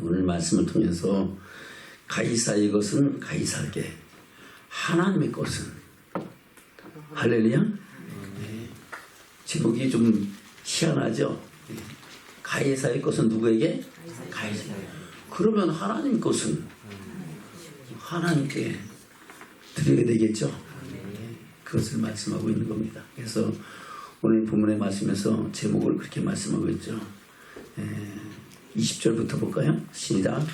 오늘 말씀을 통해서 가이사의 것은 가이사에게, 하나님의 것은, 할렐루야. 제목이 좀 희한하죠. 가이사의 것은 누구에게? 가이사. 그러면 하나님 것은 하나님께 드려야 되겠죠. 그것을 말씀하고 있는 겁니다. 그래서 오늘 본문의 말씀에서 제목을 그렇게 말씀하고 있죠. 20절부터 볼까요? 시작.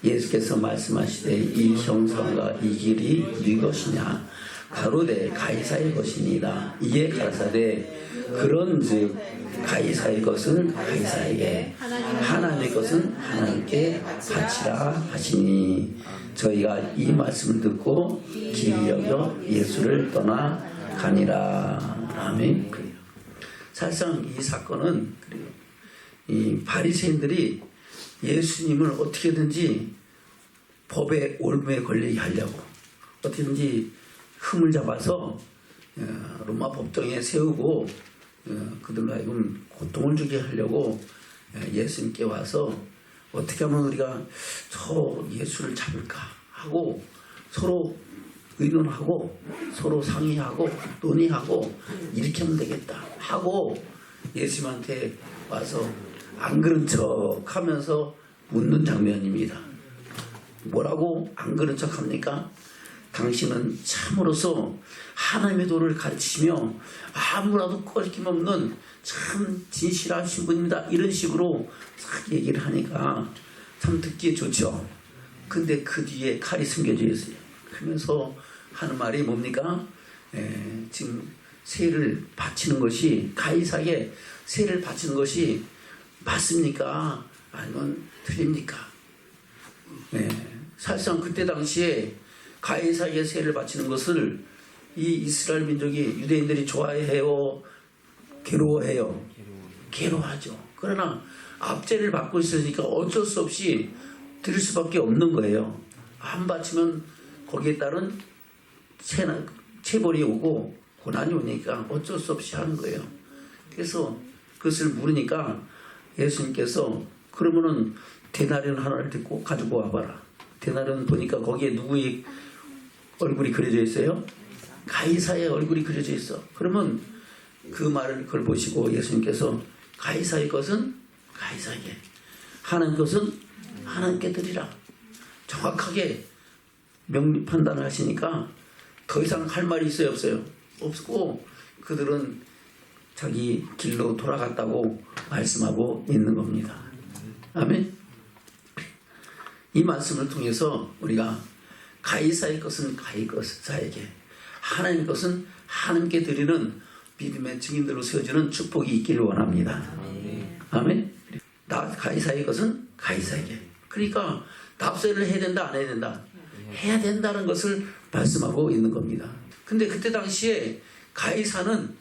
예수께서 말씀하시되 이 형상과 이 길이 네 것이냐? 가로되 가이사의 것이니이다. 이에 가라사대 그런즉 가이사의 것은 가이사에게, 하나님의 것은 하나님께 바치라 하시니, 저희가 이 말씀을 듣고 기이 여겨 예수를 떠나 가니라. 아멘. 사실상 이 사건은 이 바리새인들이 예수님을 어떻게든지 법의 올무에 걸리게 하려고 어떻게든지 흠을 잡아서 로마 법정에 세우고 그들로 하여금 고통을 주게 하려고 예수님께 와서 어떻게 하면 우리가 저 예수를 잡을까 하고 서로 의논하고 서로 상의하고 논의하고 이렇게 하면 되겠다 하고 예수님한테 와서 안 그런 척 하면서 묻는 장면입니다. 뭐라고 안 그런 척 합니까? 당신은 참으로서 하나님의 도를 가르치시며 아무라도 꺼리낌없는 참 진실하신 분입니다. 이런 식으로 싹 얘기를 하니까 참 듣기에 좋죠. 근데 그 뒤에 칼이 숨겨져 있어요. 그러면서 하는 말이 뭡니까? 지금 세를 바치는 것이, 가이사에게 세를 바치는 것이 맞습니까? 아니면 틀립니까? 사실상 그때 당시에 가이사에게 세를 바치는 것을 이 이스라엘 민족이, 유대인들이 좋아해요? 괴로워해요? 괴로워하죠. 그러나 압제를 받고 있으니까 어쩔 수 없이 드릴 수밖에 없는 거예요. 안 바치면 거기에 따른 체벌이 오고 고난이 오니까 어쩔 수 없이 하는 거예요. 그래서 그것을 물으니까 예수님께서 그러면은 데나리온 하나를 듣고 가지고 와봐라. 데나리온 보니까 거기에 누구의 얼굴이 그려져 있어요? 가이사의 얼굴이 그려져 있어. 그러면 그 말을 그걸 보시고 예수님께서 가이사의 것은 가이사에게, 하나님 것은 하나님께 드리라. 정확하게 명리 판단을 하시니까 더 이상 할 말이 있어요, 없어요? 없고 그들은 자기 길로 돌아갔다고 말씀하고 있는 겁니다. 아멘. 이 말씀을 통해서 우리가 가이사의 것은 가이사에게, 하나님의 것은 하나님께 드리는 믿음의 증인들로 세워지는 축복이 있기를 원합니다. 아멘. 가이사의 것은 가이사에게. 그러니까 납세를 해야 된다, 안 해야 된다? 해야 된다는 것을 말씀하고 있는 겁니다. 근데 그때 당시에 가이사는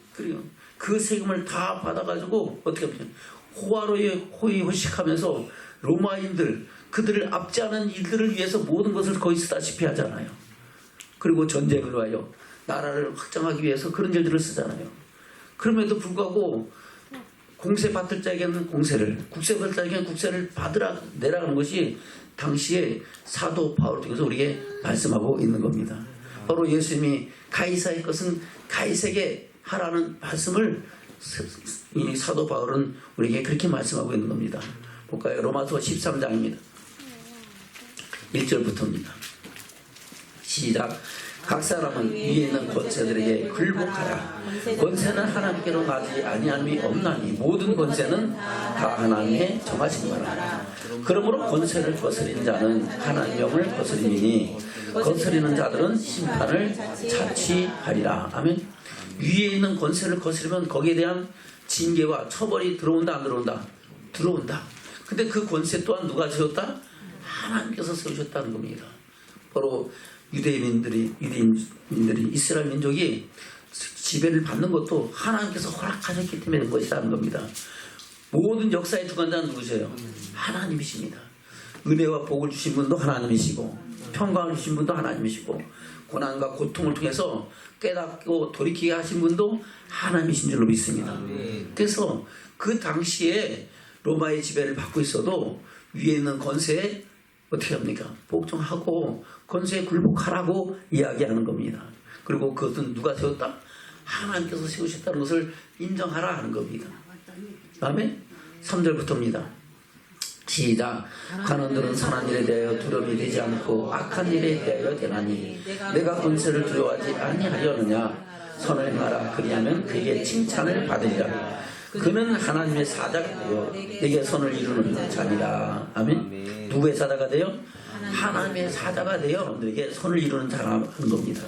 그 세금을 다 받아가지고 어떻게 하냐, 호의호식하면서 로마인들, 그들을 압제하는 일들을 위해서 모든 것을 거의 쓰다시피 하잖아요. 그리고 전쟁을 위하여 나라를 확장하기 위해서 그런 일들을 쓰잖아요. 그럼에도 불구하고 공세 받을 자에게는 공세를, 국세 받을 자에게는 국세를 내라는 것이 당시에 사도 바울을 통해서 우리에게 말씀하고 있는 겁니다. 바로 예수님이 가이사의 것은 가이사에게 하라는 말씀을 이 사도 바울은 우리에게 그렇게 말씀하고 있는 겁니다. 볼까요? 로마서 13장입니다. 1절부터입니다. 시작. 각 사람은 위에 있는 권세들에게 굴복하라. 권세는 하나님께로 나지 아니함이 없나니 모든 권세는 다 하나님의 정하신 거라. 그러므로 권세를 거스린 자는 하나님의 영을 거스리니 거스리는 자들은 심판을 자취하리라. 아멘. 위에 있는 권세를 거스르면 거기에 대한 징계와 처벌이 들어온다, 안 들어온다? 들어온다. 근데 그 권세 또한 누가 세웠다? 하나님께서 세우셨다는 겁니다. 바로 유대인들이 이스라엘 민족이 지배를 받는 것도 하나님께서 허락하셨기 때문에 된 것이라는 겁니다. 모든 역사의 주관자는 누구세요? 하나님이십니다. 은혜와 복을 주신 분도 하나님이시고 평강을 주신 분도 하나님이시고 고난과 고통을 통해서 깨닫고 돌이키게 하신 분도 하나님이신 줄로 믿습니다. 그래서 그 당시에 로마의 지배를 받고 있어도 위에 있는 권세에 어떻게 합니까? 복종하고 권세에 굴복하라고 이야기하는 겁니다. 그리고 그것은 누가 세웠다? 하나님께서 세우셨다는 것을 인정하라 하는 겁니다. 다음에 3절부터입니다. 시작. 관원들은 선한 일에 대하여 두려움이 되지 않고 악한 일에 대하여 되나니 내가 권세를 두려워하지 아니하려느냐. 선을 행하라. 그리하면 그에게 칭찬을 받으리라. 그는 하나님의 사자가 되어 내게 선을 이루는 자니라. 아멘. 누구의 사자가 되어? 하나님의 사자가 되어 너에게 선을 이루는 자라는 겁니다.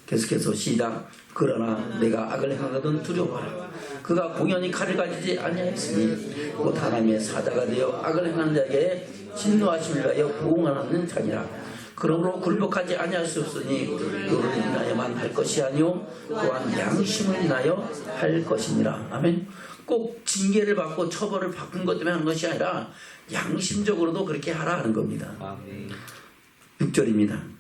계속해서 시작. 그러나 내가 악을 행하거든 두려워하라. 그가 공연히 칼을 가지지 아니하였으니 곧 하나님의 사자가 되어 악을 행하는 자에게 진노하심을 위하여 보응하는 자니라. 그러므로 굴복하지 아니할 수 없으니 너를 인하여만 할 것이 아니요 또한 양심을 인하여 할 것이니라. 아멘. 꼭 징계를 받고 처벌을 받은 것 때문에 하는 것이 아니라 양심적으로도 그렇게 하라 하는 겁니다. 6절입니다.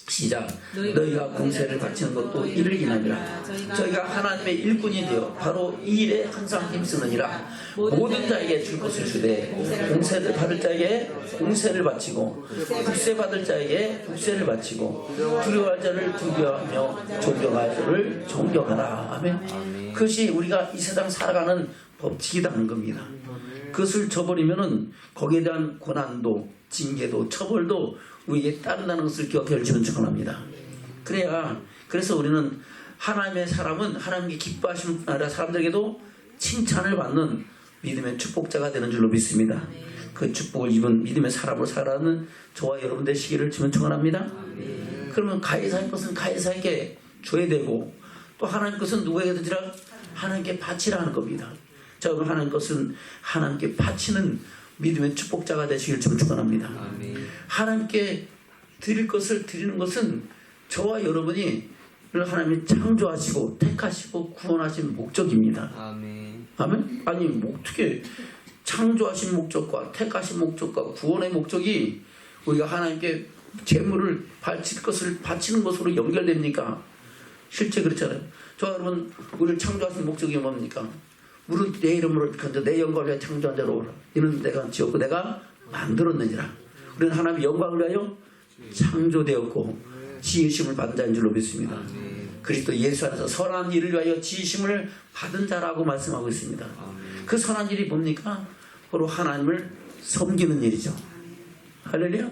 시작. 너희가 공세를 바치는 것도 이를 인함이라. 저희가 하나님의 일꾼이 되어 바로 이 일에 항상 힘쓰느니라. 모든 자에게 줄 것을 주되 공세를 받을 자에게 공세를 바치고 국세 받을 자에게 국세를 바치고 두려워할 자를 두려워하며 존경할 자를 존경하라. 아멘. 그것이 우리가 이 세상 살아가는 법칙이라는 겁니다. 그것을 저버리면은 거기에 대한 고난도 징계도 처벌도 우리에게 따른다는 것을 기억해 주시면 축원합니다. 그래서 우리는 하나님의 사람은 하나님께 기뻐하시는 나라 사람들에게도 칭찬을 받는 믿음의 축복자가 되는 줄로 믿습니다. 그 축복을 입은 믿음의 사람으로 살아가는 저와 여러분 되시기를 주면 축원합니다. 그러면 가이사의 것은 가이사에게 줘야 되고 또 하나님 것은 누구에게 드리라? 하나님께 바치라는 겁니다. 자, 여러분 하나님 것은 하나님께 바치는 믿음의 축복자가 되시길 좀 축원합니다. 하나님께 드릴 것을 드리는 것은 저와 여러분이 하나님이 창조하시고 택하시고 구원하신 목적입니다. 아멘. 아니 어떻게 창조하신 목적과 택하신 목적과 구원의 목적이 우리가 하나님께 재물을 바칠 것을 바치는 것으로 연결됩니까? 실제 그렇잖아요. 저와 여러분 우리를 창조하신 목적이 뭡니까? 우리 내 이름으로 내 영광을 위하여 창조한 자로 오라. 이는 내가 지었고 내가 만들었느니라. 우리는 하나님의 영광을 위하여 창조되었고 지으심을 받은 자인 줄로 믿습니다. 그리스도 예수 안에서 선한 일을 위하여 지으심을 받은 자라고 말씀하고 있습니다. 그 선한 일이 뭡니까? 바로 하나님을 섬기는 일이죠. 할렐루야.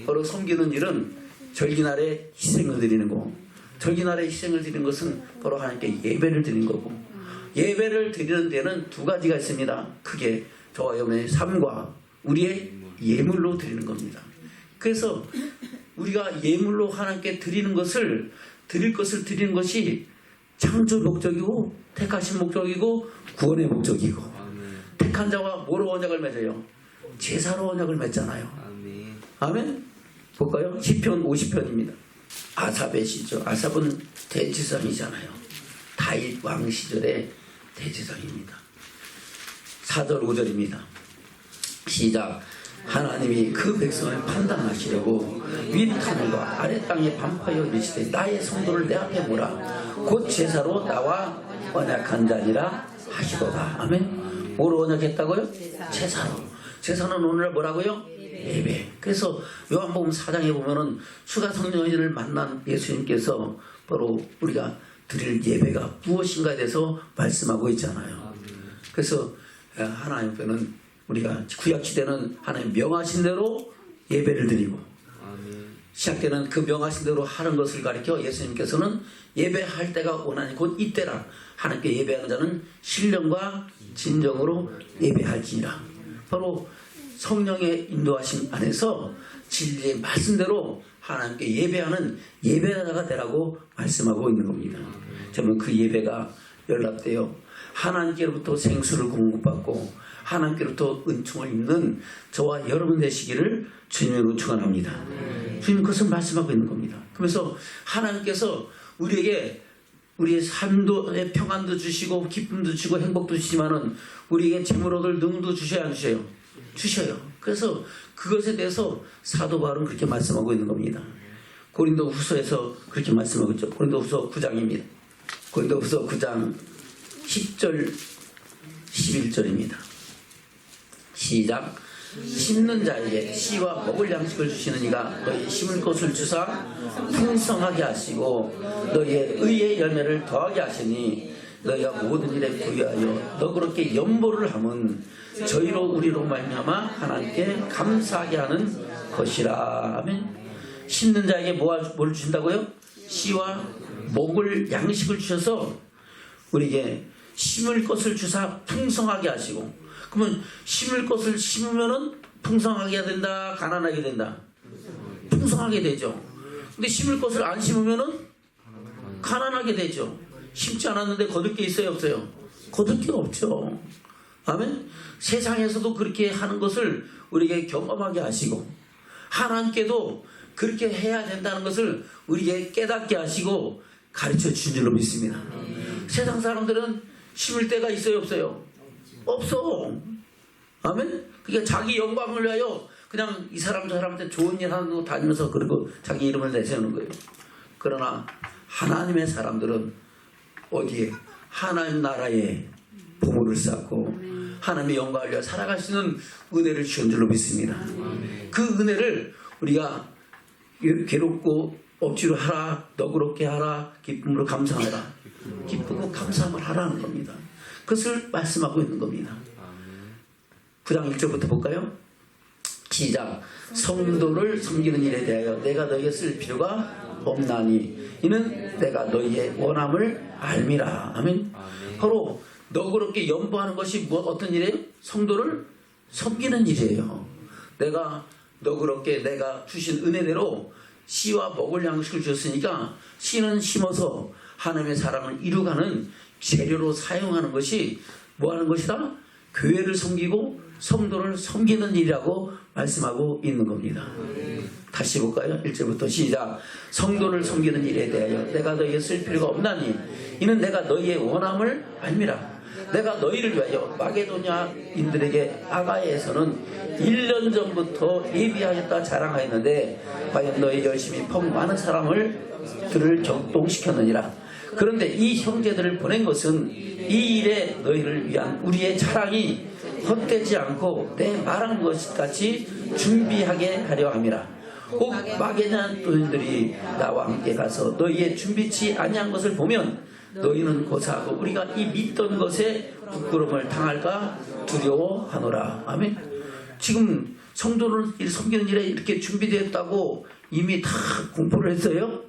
바로 섬기는 일은 절기날에 희생을 드리는 거고 절기날에 희생을 드리는 것은 바로 하나님께 예배를 드리는 거고 예배를 드리는 데는 두 가지가 있습니다. 크게 저와 여러분의 삶과 우리의 예물로 드리는 겁니다. 그래서 우리가 예물로 하나님께 드리는 것을 드릴 것을 드리는 것이 창조 목적이고 택하신 목적이고 구원의 목적이고 택한 자와 뭐로 언약을 맺어요? 제사로 언약을 맺잖아요. 아멘. 볼까요? 시편 50편입니다. 아삽의 시죠. 아삽은 대지상이잖아요. 다윗 왕 시절의 대지상입니다. 4절 5절입니다. 시작. 하나님이 그 백성을 판단하시려고 윗 하늘과 아래 땅에 반파여 이르시되 나의 성도를 내 앞에 모라 곧 제사로 나와 언약한 자니라 하시도다. 아멘. 뭐로 언약했다고요? 제사로. 제사는 오늘날 뭐라고요? 예배. 그래서 요한복음 4장에 보면은 수가 성령을 만난 예수님께서 바로 우리가 드릴 예배가 무엇인가에 대해서 말씀하고 있잖아요. 그래서 하나님 앞에는 우리가 구약시대는 하나님 명하신 대로 예배를 드리고 시작되는 그 명하신 대로 하는 것을 가리켜 예수님께서는 예배할 때가 오나니 곧 이때라. 하나님께 예배하는 자는 신령과 진정으로 예배할지니라. 바로 성령의 인도하심 안에서 진리의 말씀대로 하나님께 예배하는 예배자가 되라고 말씀하고 있는 겁니다. 저는 그 예배가 연락되어 하나님께로부터 생수를 공급받고 하나님께로부터 은총을 입는 저와 여러분 되시기를 주님으로 축원합니다. 주님 그것을 말씀하고 있는 겁니다. 그래서 하나님께서 우리에게 우리의 삶도 평안도 주시고 기쁨도 주시고 행복도 주시지만은 우리에게 재물 얻을 능도 주셔야 안 주셔요? 주셔요. 그래서 그것에 대해서 사도 바울은 그렇게 말씀하고 있는 겁니다. 고린도 후서에서 그렇게 말씀하고 있죠. 고린도 후서 9장입니다. 고린도 후서 9장 10절 11절입니다. 시작. 심는 자에게 씨와 먹을 양식을 주시는 이가 너희 심을 것을 주사 풍성하게 하시고 너희의 의의 열매를 더하게 하시니 너희가 모든 일에 부유하여 너그럽게 연보를 함은 저희로 우리로 말미암아 하나님께 감사하게 하는 것이라. 아멘. 심는 자에게 뭘 주신다고요? 씨와 먹을 양식을 주셔서 우리에게 심을 것을 주사 풍성하게 하시고, 그러면 심을 것을 심으면은 풍성하게 해야 된다, 가난하게 된다? 풍성하게 되죠. 근데 심을 것을 안 심으면은 가난하게 되죠. 심지 않았는데 거둘 게 있어요, 없어요? 거둘 게 없죠. 아멘. 세상에서도 그렇게 하는 것을 우리에게 경험하게 하시고, 하나님께도 그렇게 해야 된다는 것을 우리에게 깨닫게 하시고 가르쳐 주신 줄로 믿습니다. 세상 사람들은 심을 때가 있어요, 없어요? 없어. 아멘. 그게 자기 영광을 위하여 그냥 이 사람 저 사람한테 좋은 일 하고 다니면서 그리고 자기 이름을 내세우는 거예요. 그러나 하나님의 사람들은 어디에? 하나님 나라에 보물을 쌓고 하나님의 영광을 위하여 살아갈 수 있는 은혜를 주신 줄로 믿습니다. 그 은혜를 우리가 괴롭고 억지로 하라, 너그럽게 하라, 기쁨으로 감사하라, 기쁘고 감사함을 하라는 겁니다. 그것을 말씀하고 있는 겁니다. 9장 1절부터 볼까요? 시작. 성도를 섬기는 일에 대하여 내가 너희에게 쓸 필요가 없나니 이는 내가 너희의 원함을 알미라. 아멘. 바로 너그럽게 연보하는 것이 어떤 일이에요? 성도를 섬기는 일이에요. 내가 너그럽게 내가 주신 은혜대로 씨와 먹을 양식을 주셨으니까 씨는 심어서 하나님의 사랑을 이루가는 재료로 사용하는 것이 뭐 하는 것이다? 교회를 섬기고 성도를 섬기는 일이라고 말씀하고 있는 겁니다. 다시 볼까요? 1절부터 시작. 성도를 섬기는 일에 대하여 내가 너희에게 쓸 필요가 없나니 이는 내가 너희의 원함을 알미라. 내가 너희를 위하여 마게도냐인들에게 아가야에서는 1년 전부터 예비하였다 자랑하였는데 과연 너희 열심히 펑 많은 사람들을 격동시켰느니라. 그런데 이 형제들을 보낸 것은 이 일에 너희를 위한 우리의 자랑이 헛되지 않고 내 말한 것 같이 준비하게 하려 함이라. 꼭 마게도냐인들이 나와 함께 가서 너희의 준비치 아니한 것을 보면 너희는 고사하고 우리가 이 믿던 것에 부끄러움을 당할까 두려워하노라. 아멘. 지금 성도를 섬기는 일에 이렇게 준비되었다고 이미 다 공포를 했어요.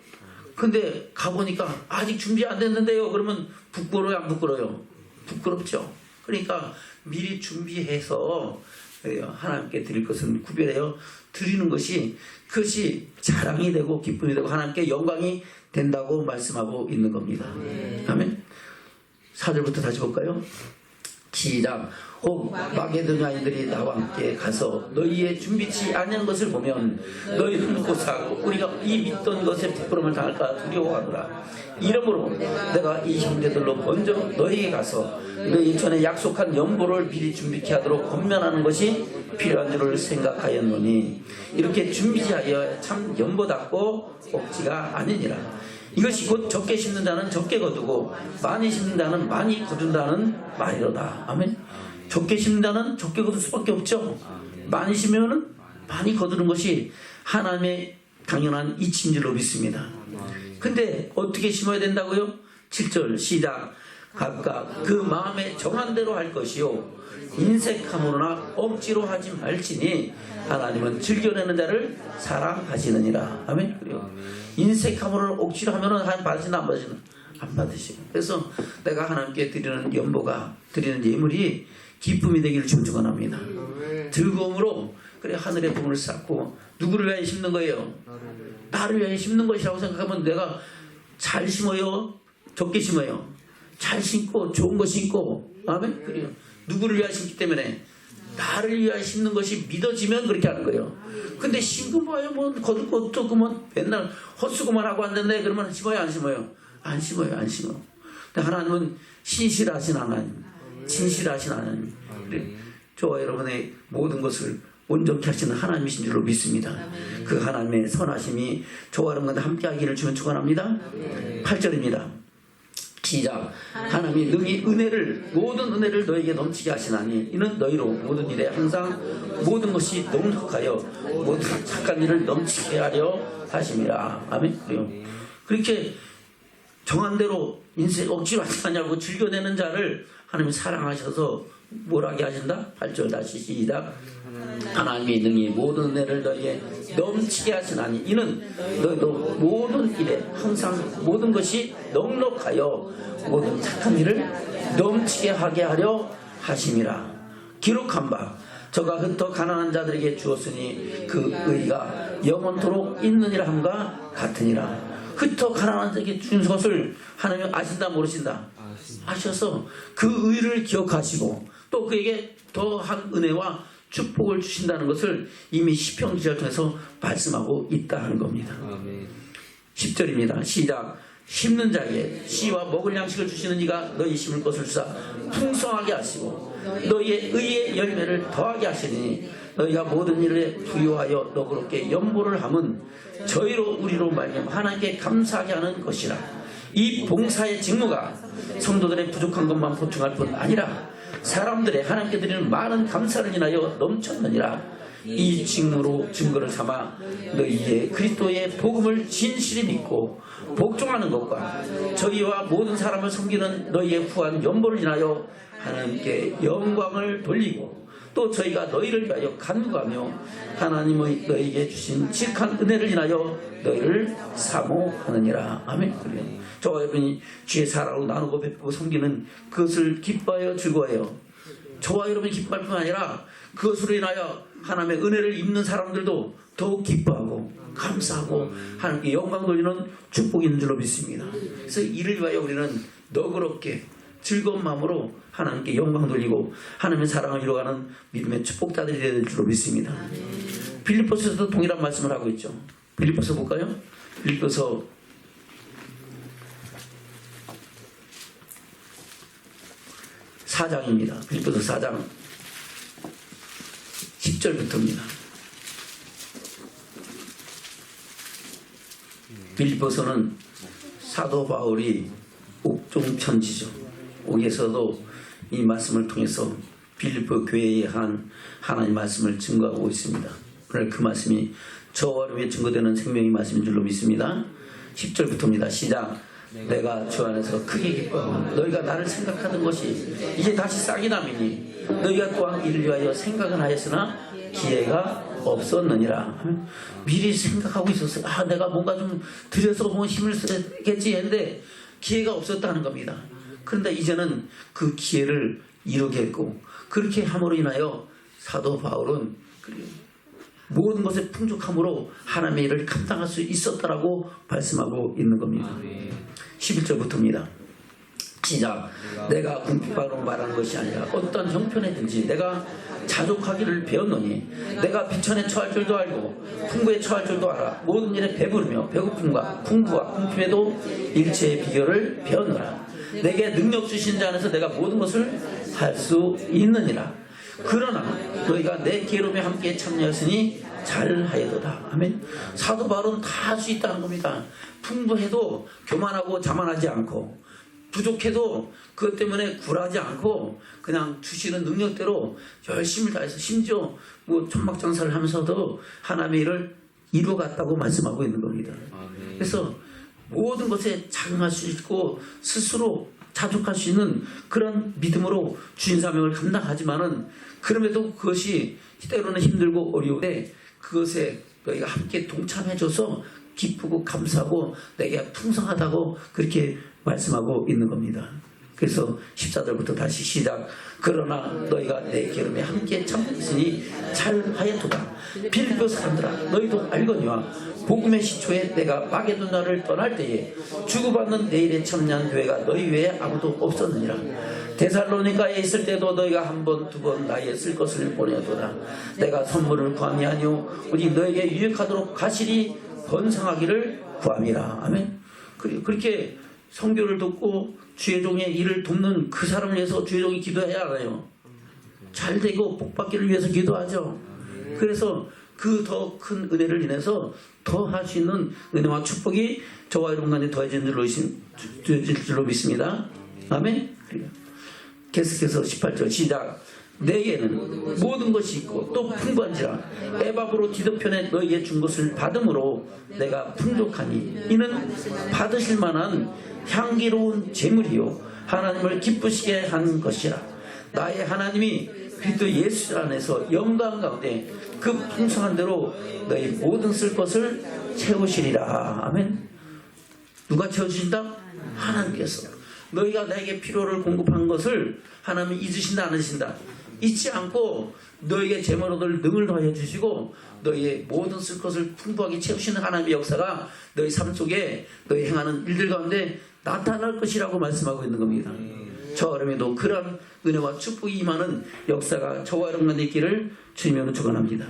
근데 가보니까 아직 준비 안 됐는데요. 그러면 부끄러워요, 안 부끄러워요? 부끄럽죠. 그러니까 미리 준비해서 하나님께 드릴 것은 구별해요 드리는 것이, 그것이 자랑이 되고 기쁨이 되고 하나님께 영광이 된다고 말씀하고 있는 겁니다. 아멘. 4절부터 다시 볼까요? 시작. 혹 마게도냐인들이 나와 함께 가서 너희의 준비치 아니한 것을 보면 너희는 고사하고 우리가 이 믿던 것에 부끄러움을 당할까 두려워하노라. 이러므로 내가 이 형제들로 먼저 너희에게 가서 너희 전에 약속한 연보를 미리 준비케 하도록 권면하는 것이 필요한 줄을 생각하였노니 이렇게 준비하여 참 연보답고 억지가 아니니라. 이것이 곧 적게 심는 자는 적게 거두고 많이 심는 자는 많이 거둔다는 말이로다. 아멘. 적게 심는 자는 적게 거둘 수밖에 없죠. 많이 심으면 많이 거두는 것이 하나님의 당연한 이치인 줄로 믿습니다. 근데 어떻게 심어야 된다고요? 7절 시작. 각각 그 마음에 정한 대로 할 것이요 인색함으로나 억지로 하지 말지니 하나님은 즐겨내는 자를 사랑하시느니라. 아멘. 그래요. 인색함으로나 억지로 하면은 하나님 받으시나 안 받으시나? 안 받으시고. 그래서 내가 하나님께 드리는 연보가, 드리는 예물이 기쁨이 되기를 축원합니다. 즐거움으로 그래 하늘의 봄을 쌓고 누구를 위하여 심는 거예요? 나를 위하여 심는 것이라고 생각하면 내가 잘 심어요? 적게 심어요? 잘 심고 좋은 거 심고. 아멘. 그래요. 누구를 위하여 심기 때문에 나를 위하여 심는 것이 믿어지면 그렇게 하는 거예요. 근데 심고 뭐예요? 뭐 거둘 것도 그만 맨날 헛수고만 하고 앉았네. 그러면 심어요, 안 심어요? 안 심어요, 안 심어. 근데 하나님은 신실하신 하나님, 진실하신 하나님. 그래. 저와 여러분의 모든 것을 온전케 하시는 하나님이신 줄로 믿습니다. 그 하나님의 선하심이 저와 여러분과 함께 하기를 주면 축원합니다. 8절입니다. 시작. 하나님이 능히 은혜를 모든 은혜를 너에게 넘치게 하시나니 이는 너희로 모든 일에 항상 모든 것이 넉넉하여 모든 착한 일을 넘치게 하려 하심이라. 아멘. 그래요. 그렇게 정한 대로 인생 억지로 하지 않냐고 즐겨내는 자를 하나님이 사랑하셔서 뭐라게 하신다? 8절 다시 시작. 하나님이 능히 모든 은혜를 너희에 넘치게 하시나니 이는 너희도 모든 일에 항상 모든 것이 넉넉하여 모든 착한 일을 넘치게 하게 하려 하심이라. 기록한 바 저가 흩어 가난한 자들에게 주었으니 그 의가 영원토록 있느니라 함과 같으니라. 흩어 가난한 자에게 준 것을 하나님 아신다 모르신다? 아셔서 그 의를 기억하시고 또 그에게 더한 은혜와 축복을 주신다는 것을 이미 시편 기자를 통해서 말씀하고 있다 하는 겁니다. 10절입니다. 시작. 심는 자에게 씨와 먹을 양식을 주시는 이가 너희 심을 것을 주사 풍성하게 하시고 너희의 의의 열매를 더하게 하시니 너희가 모든 일에 부유하여 너그럽게 연보를 함은 저희로 우리로 말미암아 하나님께 감사하게 하는 것이라. 이 봉사의 직무가 성도들의 부족한 것만 보충할 뿐 아니라 사람들의 하나님께 드리는 많은 감사를 인하여 넘쳤느니라. 이 직무로 증거를 삼아 너희의 그리스도의 복음을 진실히 믿고 복종하는 것과 저희와 모든 사람을 섬기는 너희의 후한 연보를 인하여 하나님께 영광을 돌리고 또 저희가 너희를 위하여 간구하며 하나님의 너희에게 주신 지극한 은혜를 인하여 너희를 사모하느니라. 아멘. 그래요. 저와 여러분이 주의 사랑으로 나누고 베푸고 섬기는 그것을 기뻐하여 즐거워해요. 저와 여러분이 기뻐할 뿐 아니라 그것으로 인하여 하나님의 은혜를 입는 사람들도 더욱 기뻐하고 감사하고 하나님께 영광 돌리는 축복이 있는 줄로 믿습니다. 그래서 이를 위하여 우리는 너그럽게 즐거운 마음으로 하나님께 영광 돌리고 하나님의 사랑을 이루어가는 믿음의 축복자들이 되야 될 줄로 믿습니다. 빌립보서에서도 동일한 말씀을 하고 있죠. 빌립보서 볼까요? 빌립보서 4장입니다. 빌립보서 4장 10절부터입니다. 빌립보서는 사도 바울이 옥중 편지죠. 옥에서도 이 말씀을 통해서 빌립보 교회에 한 하나님 말씀을 증거하고 있습니다. 오늘 그 말씀이 저와 여러분의 증거되는 생명의 말씀인 줄로 믿습니다. 10절부터입니다. 시작. 내가 주 안에서 크게 기뻐하고 너희가 나를 생각하던 것이 이제 다시 싹이 나미니 너희가 또한 이를 위하여 생각은 하였으나 기회가 없었느니라. 미리 생각하고 있었어요. 내가 뭔가 좀 들여서 뭐 힘을 쓰겠지 했는데 기회가 없었다는 겁니다. 그런데 이제는 그 기회를 이루겠고 그렇게 함으로 인하여 사도 바울은 모든 것의 풍족함으로 하나님의 일을 감당할 수 있었다라고 말씀하고 있는 겁니다. 11절부터입니다. 시작. 내가 궁핍하고 말하는 것이 아니라 어떤 형편에든지 내가 자족하기를 배웠노니 내가 비천에 처할 줄도 알고 풍부에 처할 줄도 알아. 모든 일에 배부르며 배고픔과 궁부와 궁핍에도 일체의 비결을 배웠노라. 내게 능력 주신 자 안에서 내가 모든 것을 할 수 있느니라. 그러나 너희가 내 괴로움에 함께 참여했으니 잘하여도다. 아멘. 사도 바울은 다 할 수 있다는 겁니다. 풍부해도 교만하고 자만하지 않고 부족해도 그것 때문에 굴하지 않고 그냥 주시는 능력대로 열심히 다해서 심지어 뭐 천막장사를 하면서도 하나님의 일을 이루어갔다고 말씀하고 있는 겁니다. 그래서 모든 것에 적응할 수 있고 스스로 자족할 수 있는 그런 믿음으로 주인 사명을 감당하지만은 그럼에도 그것이 때로는 힘들고 어려운데 그것에 너희가 함께 동참해줘서 기쁘고 감사하고 내게 풍성하다고 그렇게 말씀하고 있는 겁니다. 그래서 14절부터 다시 시작. 그러나 너희가 내 기름에 함께 참여했으니 잘하였도다. 빌립보 사람들아 너희도 알거니와 복음의 시초에 내가 마게도냐를 떠날 때에 주고받는 내 일에 참여한 교회가 너희 외에 아무도 없었느니라. 데살로니가에 있을 때도 너희가 한 번 두 번 나에게 쓸 것을 보내도다. 내가 선물을 구함이 아니오 오직 너에게 유익하도록 가실이 번성하기를 구함이라. 아멘. 그렇게 선교를 돕고 주의 종의 일을 돕는 그 사람을 위해서 주의 종이 기도해야 하나요? 잘 되고 복받기를 위해서 기도하죠. 그래서 그 더 큰 은혜를 인해서 더 할 수 있는 은혜와 축복이 저와 여러분 간에 더해질 줄로 믿습니다. 아멘. 계속해서 18절 시작. 내게는 모든 것이 있고 또 풍부한지라 애밥으로 뒤덮여내 너희에게 준 것을 받음으로 내가 풍족하니 이는 받으실 만한 향기로운 제물이요 하나님을 기쁘시게 한 것이라. 나의 하나님이 그리스도 예수 안에서 영광 가운데 그 풍성한 대로 너희 모든 쓸 것을 채우시리라. 아멘. 누가 채워주신다? 하나님께서. 너희가 나에게 필요를 공급한 것을 하나님이 잊으신다 안 잊으신다? 잊지 않고 너희에게 제물 얻을 능을 더해 주시고 너희의 모든 쓸 것을 풍부하게 채우시는 하나님의 역사가 너희 삶 속에 너희 행하는 일들 가운데 나타날 것이라고 말씀하고 있는 겁니다. 저와 여러분에도 그런 은혜와 축복이 임하는 역사가 저와 여러분과 있기를 주님으로 축원합니다.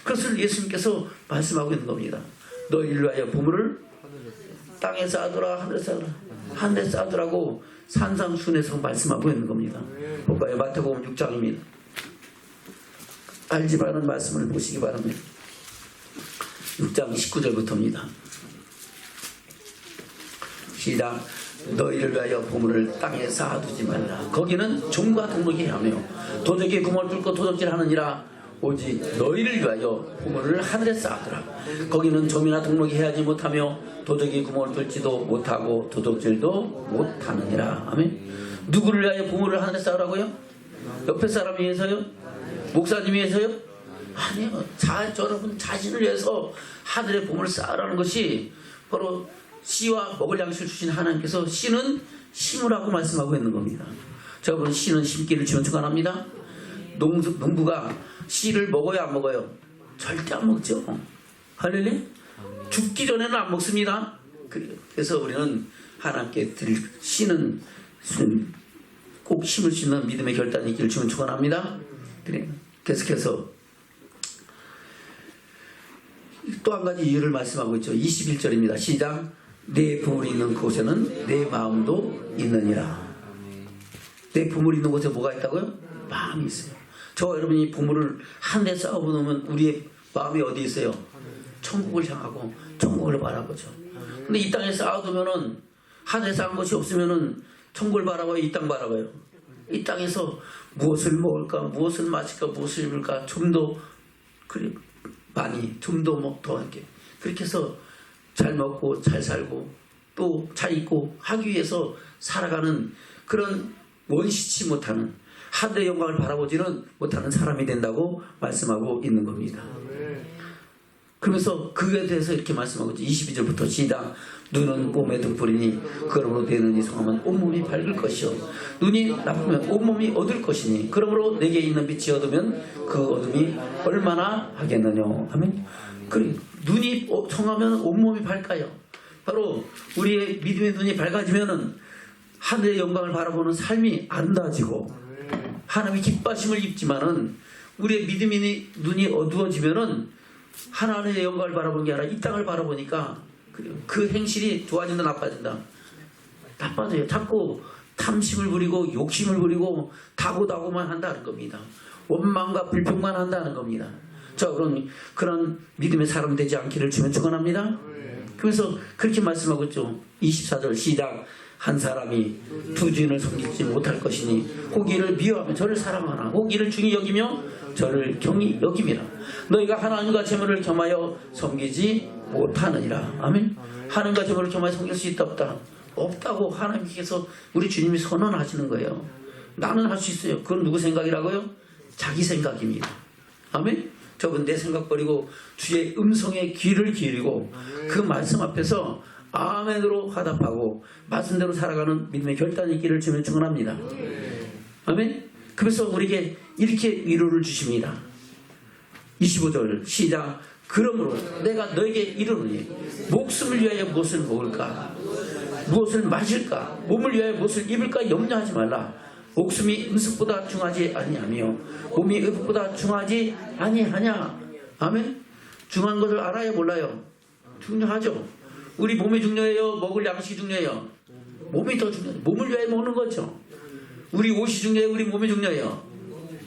그것을 예수님께서 말씀하고 있는 겁니다. 너희를 위하여 보물을 땅에 쌓아두라 하늘에 쌓아두라 하늘에 쌓아두라고 산상순에서 말씀하고 있는 겁니다. 볼까요? 마태복음 6장입니다. 알지 말는 말씀을 보시기 바랍니다. 6장 19절부터입니다. 시작. 너희를 위하여 보물을 땅에 쌓아두지 말라. 거기는 종과 동물이 하며 도적이 구멍을 뚫고 도적질하느니라. 오직 너희를 위하여 보물을 하늘에 쌓아두라. 거기는 좀이나 동물이 해하지 못하며 도적이 구멍을 뚫지도 못하고 도적질도 못하느니라. 아멘. 누구를 위하여 보물을 하늘에 쌓으라고요? 옆에 사람 위해서요? 목사님 위해서요? 아니요. 여러분 자신을 위해서 하늘에 보물을 쌓으라는 것이 바로 씨와 먹을 양식을 주신 하나님께서 씨는 심으라고 말씀하고 있는 겁니다. 여러분 씨는 심기를 주면 축원합니다. 농부가 씨를 먹어야 안 먹어요? 절대 안 먹죠. 할렐루야. 죽기 전에는 안 먹습니다. 그래서 우리는 하나님께 드릴 씨는 꼭 심을 수 있는 믿음의 결단이 있기를 주면 축원합니다. 그래. 계속해서 또 한 가지 이유를 말씀하고 있죠. 21절입니다. 시작. 내 보물이 있는 곳에는 내 마음도 있느니라. 내 보물이 있는 곳에 뭐가 있다고요? 마음이 있어요. 저와 여러분이 보물을 하늘에 쌓아놓으면 우리의 마음이 어디 있어요? 천국을 향하고 천국을 바라보죠. 근데 이 땅에 쌓아두면은 하늘에 쌓은 것이 없으면은 천국을 바라봐요? 이 땅 바라봐요? 이 땅에서 무엇을 먹을까, 무엇을 마실까, 무엇을 입을까, 좀 더 많이, 좀 더 이렇게 그렇게 해서 잘 먹고 잘 살고 또 잘 입고 하기 위해서 살아가는 그런 원시치 못하는 하늘의 영광을 바라보지는 못하는 사람이 된다고 말씀하고 있는 겁니다. 그러면서 그에 대해서 이렇게 말씀하고 있죠. 22절부터 시작. 눈은 몸의 등불이니 그러므로 내 눈이 성하면 온몸이 밝을 것이요 눈이 나쁘면 온몸이 어두울 것이니 그러므로 내게 있는 빛이 어두면 그 어둠이 얼마나 하겠느냐. 아멘. 눈이 성하면 온몸이 밝아요. 바로 우리의 믿음의 눈이 밝아지면은 하늘의 영광을 바라보는 삶이 아름다워지고 하나님의 기뻐하심을 입지만은 우리의 믿음의 눈이 어두워지면은 하나님의 영광을 바라보는 게 아니라 이 땅을 바라보니까 그 행실이 좋아진다 나빠진다? 나빠져요. 자꾸 탐심을 부리고 욕심을 부리고 다고다고만 한다는 겁니다. 원망과 불평만 한다는 겁니다. 자, 그런 믿음의 사람 되지 않기를 주면 축원합니다. 그래서 그렇게 말씀하고 있죠. 24절 시작. 한 사람이 두 주인을 섬기지 못할 것이니 호기를 미워하며 저를 사랑하나 호기를 중히 여기며 저를 경히 여김이라. 너희가 하나님과 재물을 겸하여 섬기지 못하느니라. 아멘. 하나님과 재물을 겸하여 섬길 수 있다 없다? 없다고 하나님께서 우리 주님이 선언하시는 거예요. 나는 할 수 있어요. 그건 누구 생각이라고요? 자기 생각입니다. 아멘. 저분 내 생각 버리고 주의 음성에 귀를 기울이고 그 말씀 앞에서 아멘으로 화답하고 말씀대로 살아가는 믿음의 결단이 있기를 주면 축원합니다. 아멘. 그래서 우리에게 이렇게 위로를 주십니다. 25절 시작. 그러므로 내가 너에게 이르노니 목숨을 위하여 무엇을 먹을까 무엇을 마실까 몸을 위하여 무엇을 입을까 염려하지 말라. 목숨이 음식보다 중하지 아니하며 몸이 의복보다 중하지 아니하냐. 아멘. 중요한 것을 알아야 몰라요? 중요하죠. 우리 몸이 중요해요? 먹을 양식이 중요해요? 몸이 더 중요해요. 몸을 위해 먹는 거죠. 우리 옷이 중요해요? 우리 몸이 중요해요?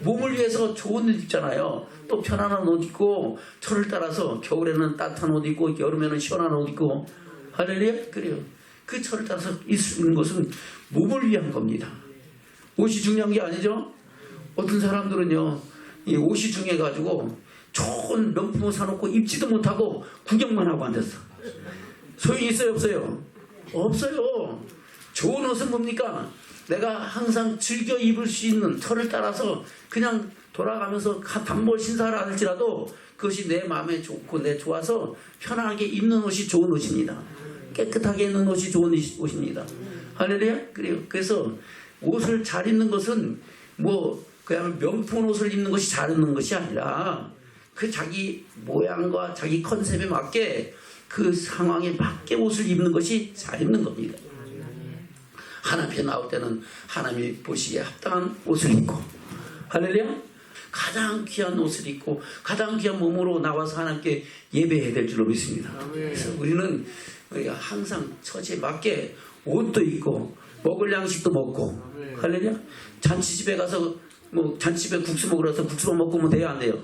몸을 위해서 좋은 옷 입잖아요. 또 편안한 옷 입고 철을 따라서 겨울에는 따뜻한 옷 입고 여름에는 시원한 옷 입고 할렐루야. 그래요. 그 철을 따라서 입는 것은 몸을 위한 겁니다. 옷이 중요한 게 아니죠. 어떤 사람들은요 이 옷이 중요해가지고 좋은 명품 옷 사놓고 입지도 못하고 구경만 하고 앉았어. 소용이 있어요 없어요? 없어요. 좋은 옷은 뭡니까? 내가 항상 즐겨 입을 수 있는 철을 따라서 그냥 돌아가면서 단벌 신사를 할지라도 그것이 내 마음에 좋고 내 좋아서 편하게 입는 옷이 좋은 옷입니다. 깨끗하게 입는 옷이 좋은 옷입니다. 할렐루야. 그래요. 그래서 옷을 잘 입는 것은 뭐 그냥 명품 옷을 입는 것이 잘 입는 것이 아니라 그 자기 모양과 자기 컨셉에 맞게 그 상황에 맞게 옷을 입는 것이 잘 입는 겁니다. 하나님 앞에 나올 때는 하나님이 보시기에 합당한 옷을 입고 할렐루야. 가장 귀한 옷을 입고 가장 귀한 몸으로 나와서 하나님께 예배해야 될 줄로 믿습니다. 그래서 우리가 항상 처지에 맞게 옷도 입고 먹을 양식도 먹고 할렐루야. 잔치집에 가서 뭐 잔치집에 국수 먹으러 가서 국수로 먹고 오면 돼요 안 돼요?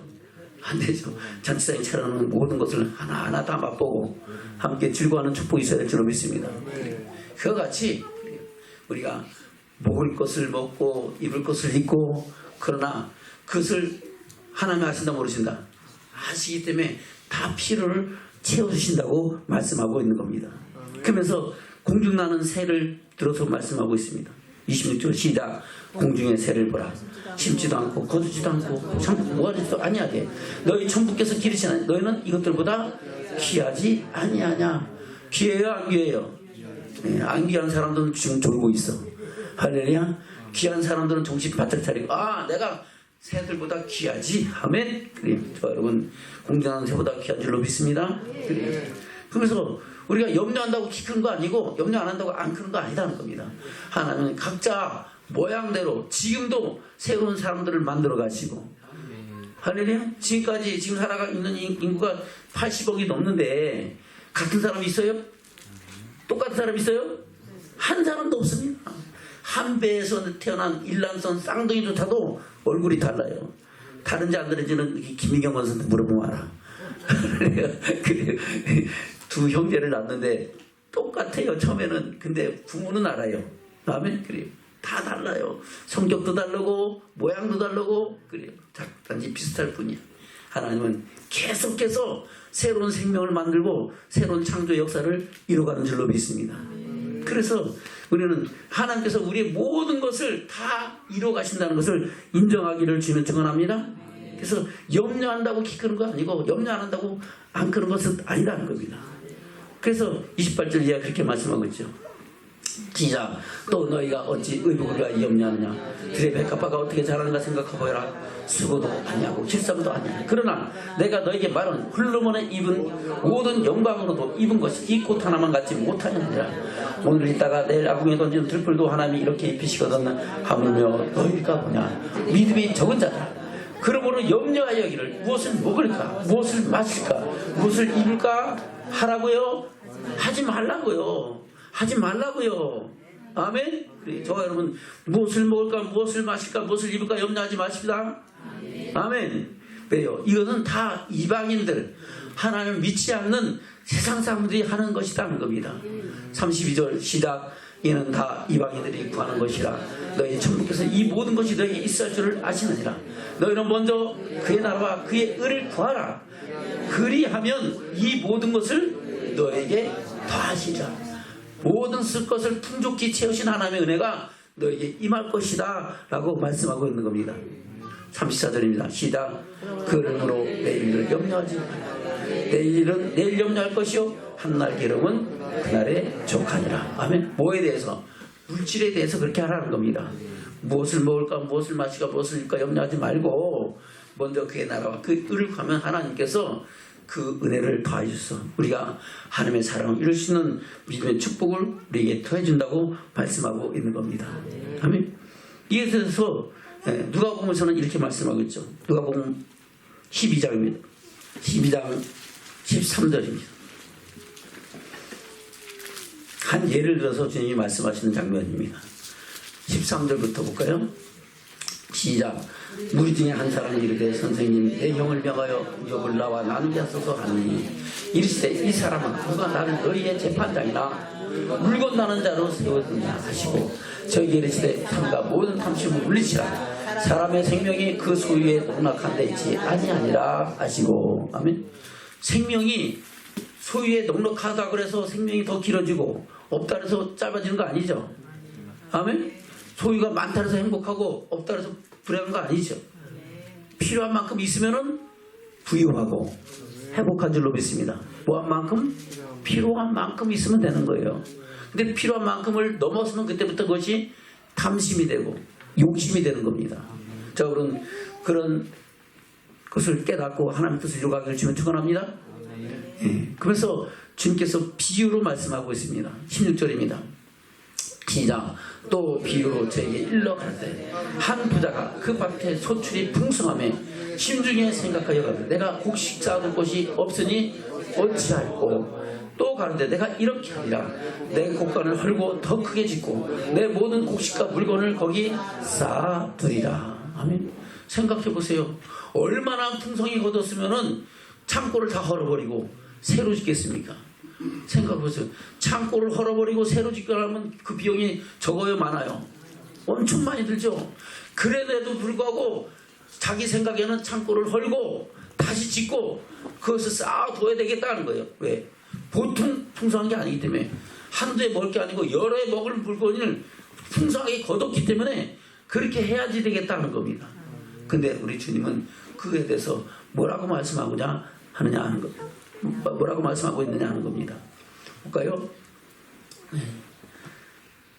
안 되죠. 잔치상에 차려놓은 모든 것을 하나하나 다 맛보고 함께 즐거워하는 축복이 있어야 될 줄로 믿습니다. 그와 같이 우리가 먹을 것을 먹고 입을 것을 입고 그러나 그것을 하나님이 아신다 모르신다 아시기 때문에 다 필요를 채워주신다고 말씀하고 있는 겁니다. 그러면서 공중나는 새를 들어서 말씀하고 있습니다. 26절 시작. 공중의 새를 보라. 심지도 않고 거두지도 않고 모아지도 아니하게 너희 천부께서 기르시나니 너희는 이것들보다 귀하지 아니하냐. 귀해요 안 귀해요? 네, 안 귀한 사람들은 지금 졸고 있어. 할렐루야. 귀한 사람들은 정신 바짝 차리고 내가 새들보다 귀하지. 아멘. 그래요. 여러분 공중나는 새보다 귀한 줄로 믿습니다. 그래요. 그래서 우리가 염려한다고 키 큰 거 아니고 염려 안 한다고 안 크는 거 아니다는 겁니다. 하나님은 각자 모양대로 지금도 새로운 사람들을 만들어 가시고 할렐루야. 지금까지 지금 살아가고 있는 인구가 80억이 넘는데 같은 사람이 있어요? 똑같은 사람이 있어요? 한 사람도 없습니다. 한 배에서 태어난 일란성 쌍둥이조차도 얼굴이 달라요. 다른지 안 다른지는 김민경 권사한테 물어보면 알아. 두 형제를 낳는데 똑같아요 처음에는. 근데 부모는 알아요. 아멘. 그래요. 다 달라요. 성격도 다르고 모양도 다르고 그래요. 단지 비슷할 뿐이야. 하나님은 계속해서 새로운 생명을 만들고 새로운 창조 역사를 이뤄가는 줄로 믿습니다. 그래서 우리는 하나님께서 우리의 모든 것을 다 이뤄가신다는 것을 인정하기를 주면 증언합니다. 그래서 염려한다고 키 크는 거 아니고 염려 안 한다고 안 크는 것은 아니라는 겁니다. 그래서 28절 이하 그렇게 말씀하고 있죠. 시작. 또 너희가 어찌 의복을 염려하느냐. 들의 백합화가 어떻게 자라는가 생각해보라. 수고도 아니하고 실상도 아니하냐. 그러나 내가 너에게 말은 훌루몬에 입은 모든 영광으로도 입은 것이 이 꽃 하나만 갖지 못하느니라. 오늘 있다가 내일 아궁이에 던지는 들풀도 하나님이 이렇게 입히시거든. 하물며 너희가 보냐. 믿음이 적은 자다. 그러므로 염려하여 이를 무엇을 먹을까 무엇을 마실까 무엇을 입을까 하라고요? 하지 말라고요. 하지 말라고요. 아멘. 저와 여러분 무엇을 먹을까 무엇을 마실까 무엇을 입을까 염려하지 마십시다. 아멘. 왜요? 이거는 다 이방인들 하나님을 믿지 않는 세상 사람들이 하는 것이라는 겁니다. 32절 시작. 이는 다 이방인들이 구하는 것이라. 너희 천부께서 이 모든 것이 너희에게 있을 줄을 아시느니라. 너희는 먼저 그의 나라와 그의 의를 구하라. 그리하면 이 모든 것을 너에게 더하시리라. 모든 쓸 것을 풍족히 채우신 하나님의 은혜가 너에게 임할 것이다 라고 말씀하고 있는 겁니다. 34절입니다. 시작. 그러므로 내일을 염려하지 말라. 내일은 내일 염려할 것이요 한날 기름은 그날에 족하니라. 아멘. 뭐에 대해서? 물질에 대해서 그렇게 하라는 겁니다. 무엇을 먹을까 무엇을 마실까 무엇을 입을까 염려하지 말고 먼저 그의 나라와 그 의를 구하면 하나님께서 그 은혜를 더해 주셔서 우리가 하나님의 사랑을 이룰 수 있는 믿음의 축복을 우리에게 더해 준다고 말씀하고 있는 겁니다. 아멘. 이에 대해서 누가복음에서는 이렇게 말씀하고 있죠. 누가복음 12장입니다. 12장 13절입니다. 한 예를 들어서 주님이 말씀하시는 장면입니다. 13절부터 볼까요? 시작. 무리 중에 한 사람이 이르되 선생님 내 영을 명하여 욥을 나와 나누게 하소서 하니 이르시되 이 사람은 누가 나를 너희의 재판장이나 물건 나는 자로 세웠느냐 하시고 저에게 이르시되 탐과 모든 탐심을 물리치라. 사람의 생명이 그 소유에 농락한 데 있지 아니하니라 하시고. 아멘. 생명이 소유에 넉넉하다 그래서 생명이 더 길어지고 없다 그래서 짧아지는 거 아니죠. 아멘. 소유가 많다 그래서 행복하고 없다 그래서 불행한 거 아니죠. 필요한 만큼 있으면은 부유하고 행복한 줄로 믿습니다. 뭐한 만큼? 필요한 만큼 있으면 되는 거예요. 근데 필요한 만큼을 넘어서면 그때부터 그것이 탐심이 되고 욕심이 되는 겁니다. 자, 그런 것을 깨닫고 하나님 뜻을 이루가기를 주면 축원합니다. 예, 그래서 주님께서 비유로 말씀하고 있습니다. 16절입니다. 시작. 또 비유로 저에게 일러 가르되 한 부자가 그 밭에 소출이 풍성함에 심중에 생각하여 가되 내가 곡식 쌓아둘 곳이 없으니 어찌할꼬. 또 가는데 내가 이렇게 하리라. 내 곡간을 헐고 더 크게 짓고 내 모든 곡식과 물건을 거기 쌓아두리라. 아멘. 생각해 보세요. 얼마나 풍성히 거뒀으면은 창고를 다 헐어버리고 새로 짓겠습니까? 생각해 보세요. 창고를 헐어버리고 새로 짓거라면 그 비용이 적어요, 많아요? 엄청 많이 들죠. 그래도 불구하고 자기 생각에는 창고를 헐고 다시 짓고 그것을 쌓아둬야 되겠다는 거예요. 왜? 보통 풍성한 게 아니기 때문에 한두에 먹을 게 아니고 여러 해 먹을 물건을 풍성하게 거뒀기 때문에 그렇게 해야지 되겠다는 겁니다. 근데 우리 주님은 그에 대해서 뭐라고 말씀하고냐 하느냐 하는 것, 뭐라고 말씀하고 있느냐 하는 겁니다. 볼까요?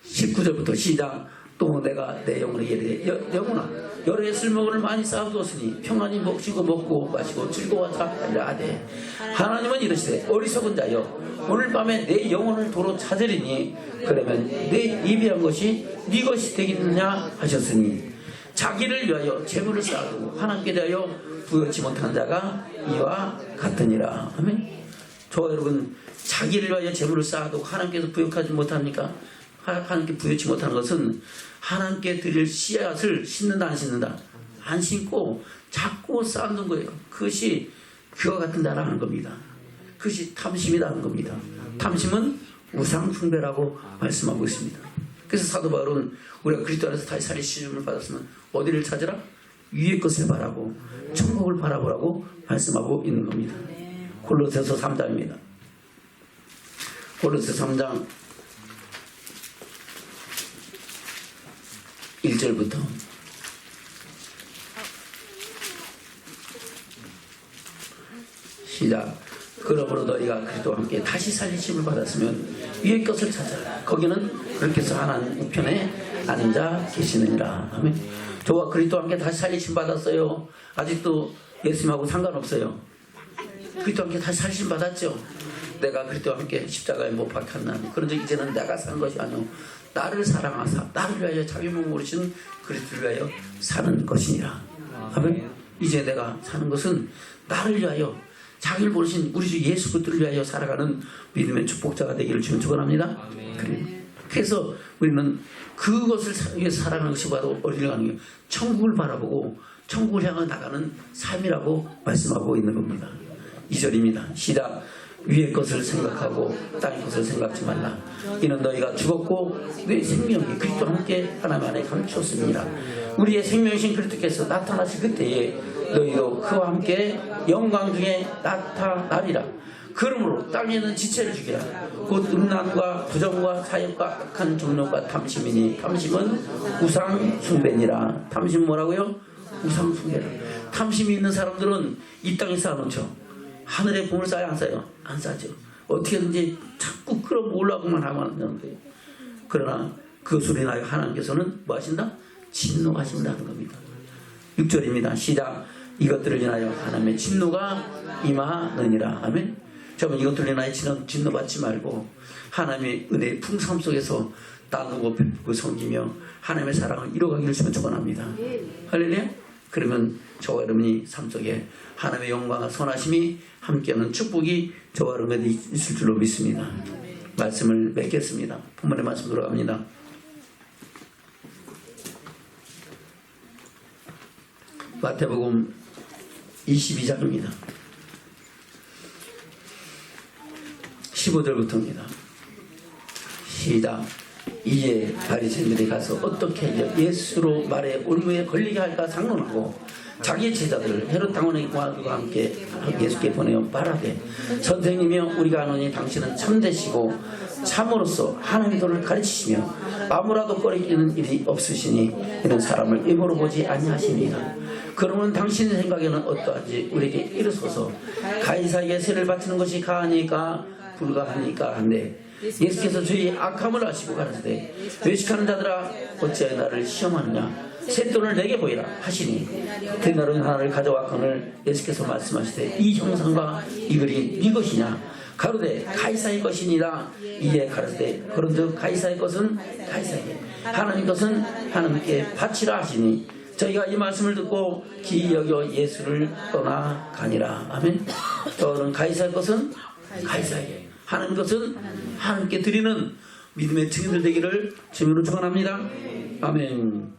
19절부터 시작. 또 내가 내 영혼을 이르되 영혼아 여러 해 쓸모를 많이 쌓아두었으니 평안히 먹고 마시고 즐거워하자 하리라 하되 하나님은 이르시되 어리석은 자여 오늘 밤에 내 영혼을 도로 찾으리니 그러면 내 예비한 것이 네 것이 되겠느냐 하셨으니 자기를 위하여 재물을 쌓아두고 하나님께 대하여 부여치 못한 자가 이와 같으니라. 아멘. 저와 여러분 자기를 위하여 재물을 쌓아두고 하나님께서 부여하지 못합니까? 하나님께 부여치 못하는 것은 하나님께 드릴 씨앗을 심는다 안 심는다? 안 심고 자꾸 쌓는 거예요. 그것이 그와 같은 자라는 겁니다. 그것이 탐심이라는 겁니다. 탐심은 우상 숭배라고 말씀하고 있습니다. 그래서 사도 바울은 우리가 그리스도 안에서 다시 살릴 시험을 받았으면 어디를 찾으라? 위의 것을 바라고 천국을 바라보라고 말씀하고 있는 겁니다. 골로새서 3장입니다. 골로새 3장 1절부터 시작. 그러므로 너희가 그리스도와 함께 다시 살리심을 받았으면 위의 것을 찾아라. 거기는 그렇게 해서 하나님 우편에 앉아 계시느니라. 아멘. 저와 그리스도와 함께 다시 살리심 받았어요. 아직도 예수님하고 상관없어요. 그리스도와 함께 다시 살리심 받았죠. 내가 그리스도와 함께 십자가에 못 박혔나니 그런데 이제는 내가 산 것이 아니오 나를 사랑하사 나를 위하여 자기 몸을 오르신 그리스도를 위하여 사는 것이니라. 아멘. 이제 내가 사는 것은 나를 위하여 자기를 모르신 우리 주 예수 그리스도를 위하여 살아가는 믿음의 축복자가 되기를 주님 축원합니다. 그래서 우리는 그것을 위해서 살아가는 것이 바로 어디를 가는 거예요? 천국을 바라보고 천국을 향해 나가는 삶이라고 말씀하고 있는 겁니다. 2절입니다. 시작. 위의 것을 생각하고 땅의 것을 생각지 말라. 이는 너희가 죽었고 내 생명이 그리스도와 함께 하나님 안에 감추었습니다. 우리의 생명이신 그리스도께서 나타나실 그때에 너희도 그와 함께 영광 중에 나타나리라. 그러므로 땅에 있는 지체를 죽이라. 곧 음란과 부정과 사욕과 악한 종로과 탐심이니 탐심은 우상 숭배니라. 탐심은 뭐라고요? 우상 숭배라. 탐심이 있는 사람들은 이 땅에 쌓아놓죠. 하늘에 봄을 쌓아요 안 쌓아요? 안 쌓죠. 어떻게든지 자꾸 끌어모으려고만 하면 되는 거예요. 그러나 그것으로 인하여 하나님께서는 뭐 하신다? 진노하신다는 겁니다. 6절입니다. 시작. 이것들을 인하여 하나님의 진노가 임하느니라. 아멘. 여러분 이것들을 인하여 진노받지 말고 하나님의 은혜의 풍성 속에서 나누고 베푸고 섬기며 하나님의 사랑을 이루어가기를 주면 축원합니다. 할렐루야. 그러면 저와 여러분이 삶 속에 하나님의 영광과 선하심이 함께하는 축복이 저와 여러분에게 있을 줄로 믿습니다. 말씀을 맺겠습니다. 본문의 말씀 들어갑니다. 마태복음 22장입니다. 15절부터입니다. 시작. 이에 바리새인들이 가서 어떻게 예수로 말에 올무에 걸리게 할까 상론하고 자기 제자들을 헤롯 당원의 공화국과 함께 예수께 보내어 말하되 선생님이여 우리가 아노니 당신은 참되시고 참으로서 하나님의 도를 가르치시며 아무라도 꺼리끼는 일이 없으시니 이는 사람을 입으로 보지 아니하시니라. 그러면 당신의 생각에는 어떠한지 우리에게 이르소서. 가이사에게 세를 바치는 것이 가하니까 불가하니까 한데 예수께서 저희 악함을 아시고 가라사대 외식하는 자들아 어찌하여 나를 시험하느냐 쇳돈을 내게 보이라 하시니 데나리 하나를 가져왔거늘 예수께서 말씀하시되 이 형상과 이 글이 네 것이냐 가로되 가이사의 것이니라. 이에 가라사대 그런즉 가이사의 것은 가이사에게 하나님 것은 하나님께 바치라 하시니 저희가 이 말씀을 듣고 기이 여겨 예수를 떠나 가니라. 아멘. 저는 가이사의 것은 가이사에게 하나님 것은 하나님께 드리는 믿음의 증인들 되기를 주님으로 축원합니다. 아멘.